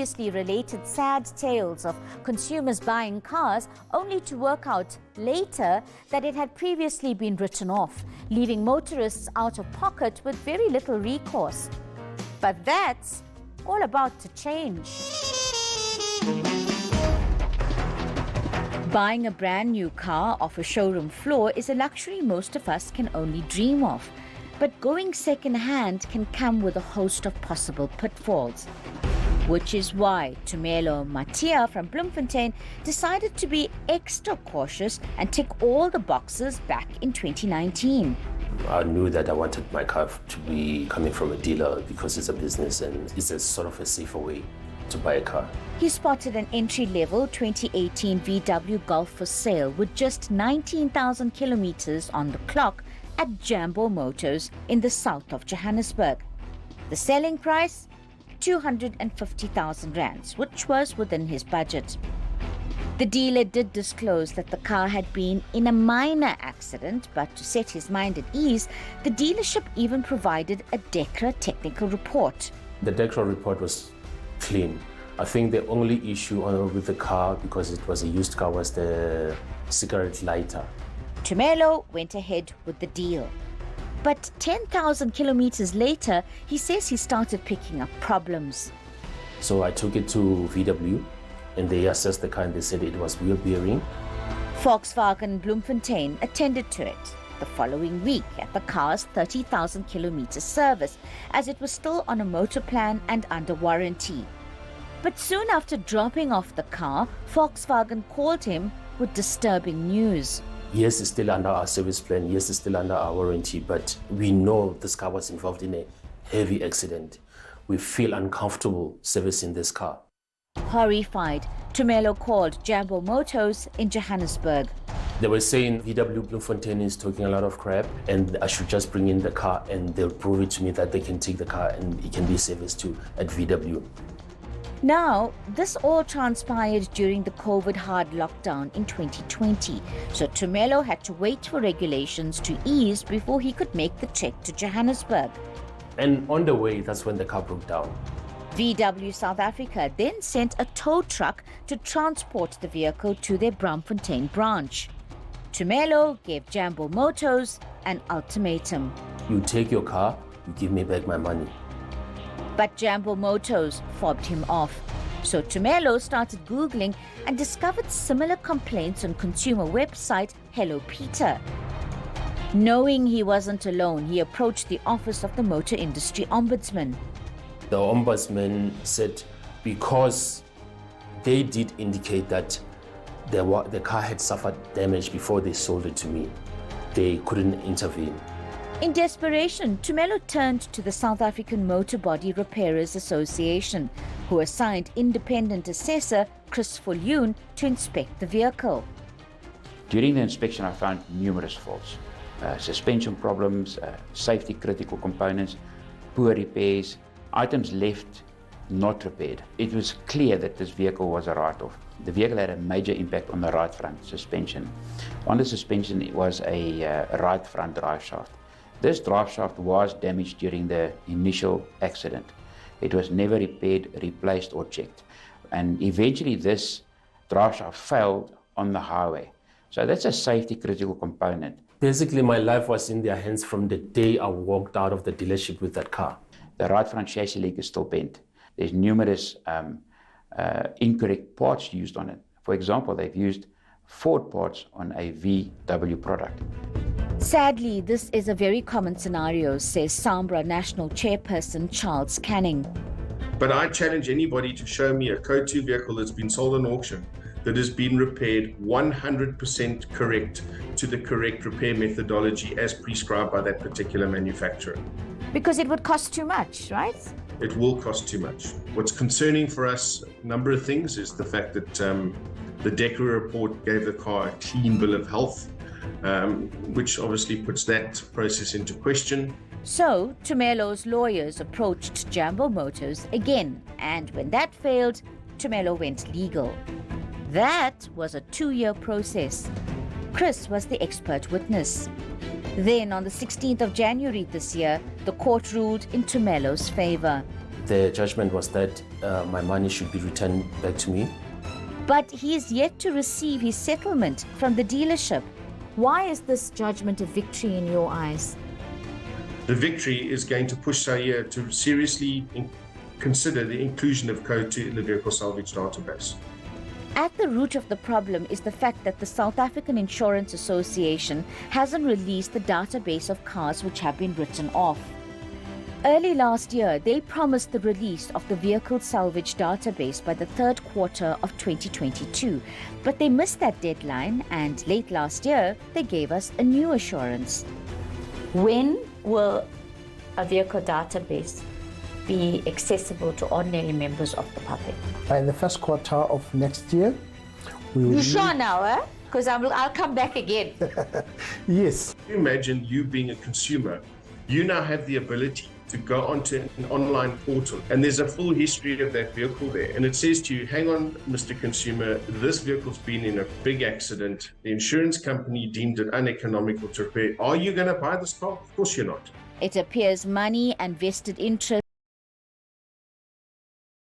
Previously related sad tales of consumers buying cars only to work out later that it had previously been written off, leaving motorists out of pocket with very little recourse. But that's all about to change. Buying a brand new car off a showroom floor is a luxury most of us can only dream of. But going second-hand can come with a host of possible pitfalls. Which is why Tumelo Matia from Bloemfontein decided to be extra cautious and tick all the boxes back in 2019. I knew that I wanted my car to be coming from a dealer because it's a business and it's a sort of a safer way to buy a car. He spotted an entry-level 2018 VW Golf for sale with just 19,000 kilometers on the clock at Jambo Motors in the south of Johannesburg. The selling price? 250,000 rands, which was within his budget. The dealer did disclose that the car had been in a minor accident, but to set his mind at ease, the dealership even provided a DECRA technical report. The DECRA report was clean. I think the only issue with the car, because it was a used car, was the cigarette lighter. Tumelo went ahead with the deal. But 10,000 kilometers later, he says he started picking up problems. So I took it to VW and they assessed the car and they said it was wheel bearing. Volkswagen Bloemfontein attended to it the following week at the car's 30,000 kilometer service, as it was still on a motor plan and under warranty. But soon after dropping off the car, Volkswagen called him with disturbing news. Yes, it's still under our service plan. Yes, it's still under our warranty, but we know this car was involved in a heavy accident. We feel uncomfortable servicing this car. Horrified, Tumelo called Jambo Motors in Johannesburg. They were saying VW Bloemfontein is talking a lot of crap and I should just bring in the car and they'll prove it to me that they can take the car and it can be serviced too at VW. Now, this all transpired during the COVID hard lockdown in 2020, so Tumelo had to wait for regulations to ease before he could make the trek to Johannesburg. And on the way, that's when the car broke down. VW South Africa then sent a tow truck to transport the vehicle to their Braamfontein branch. Tumelo gave Jambo Motors an ultimatum. You take your car, you give me back my money. But Jambo Motors fobbed him off. So Tumelo started Googling and discovered similar complaints on consumer website Hello Peter. Knowing he wasn't alone, he approached the office of the Motor Industry Ombudsman. The Ombudsman said because they did indicate that the car had suffered damage before they sold it to me, they couldn't intervene. In desperation, Tumelo turned to the South African Motor Body Repairers Association, who assigned independent assessor Chris Viljoen to inspect the vehicle. During the inspection, I found numerous faults. Suspension problems, safety critical components, poor repairs, items left not repaired. It was clear that this vehicle was a write-off. The vehicle had a major impact on the right front suspension. On the suspension, it was a right front drive shaft. This drive shaft was damaged during the initial accident. It was never repaired, replaced or checked. And eventually this drive shaft failed on the highway. So that's a safety critical component. Basically, my life was in their hands from the day I walked out of the dealership with that car. The right front chassis leg is still bent. There's numerous incorrect parts used on it. For example, they've used Ford parts on a VW product. Sadly, this is a very common scenario, says Sambra National Chairperson Charles Canning. But I challenge anybody to show me a Code 2 vehicle that's been sold on auction that has been repaired 100% correct to the correct repair methodology as prescribed by that particular manufacturer. Because it would cost too much, right? It will cost too much. What's concerning for us, a number of things, is the fact that the DECRA report gave the car a clean bill of health, which obviously puts that process into question. So, Tumelo's lawyers approached Jambo Motors again, and when that failed, Tumelo went legal. That was a 2-year process. Chris was the expert witness. Then, on the 16th of January this year, the court ruled in Tumelo's favor. the judgment was that my money should be returned back to me. But he is yet to receive his settlement from the dealership. Why is this judgment a victory in your eyes? The victory is going to push Saia to seriously consider the inclusion of code in the Vehicle Salvage Database. At the root of the problem is the fact that the South African Insurance Association hasn't released the database of cars which have been written off. Early last year, they promised the release of the Vehicle Salvage Database by the third quarter of 2022, but they missed that deadline, and late last year, they gave us a new assurance. When will a vehicle database be accessible to ordinary members of the public? In the first quarter of next year, we will... You sure now, eh? Because I'll come back again. Yes. Imagine you being a consumer. You now have the ability to go onto an online portal, and there's a full history of that vehicle there. And it says to you, hang on, Mr. Consumer, this vehicle's been in a big accident. The insurance company deemed it uneconomical to repair. Are you going to buy this car? Of course you're not. It appears money and vested interest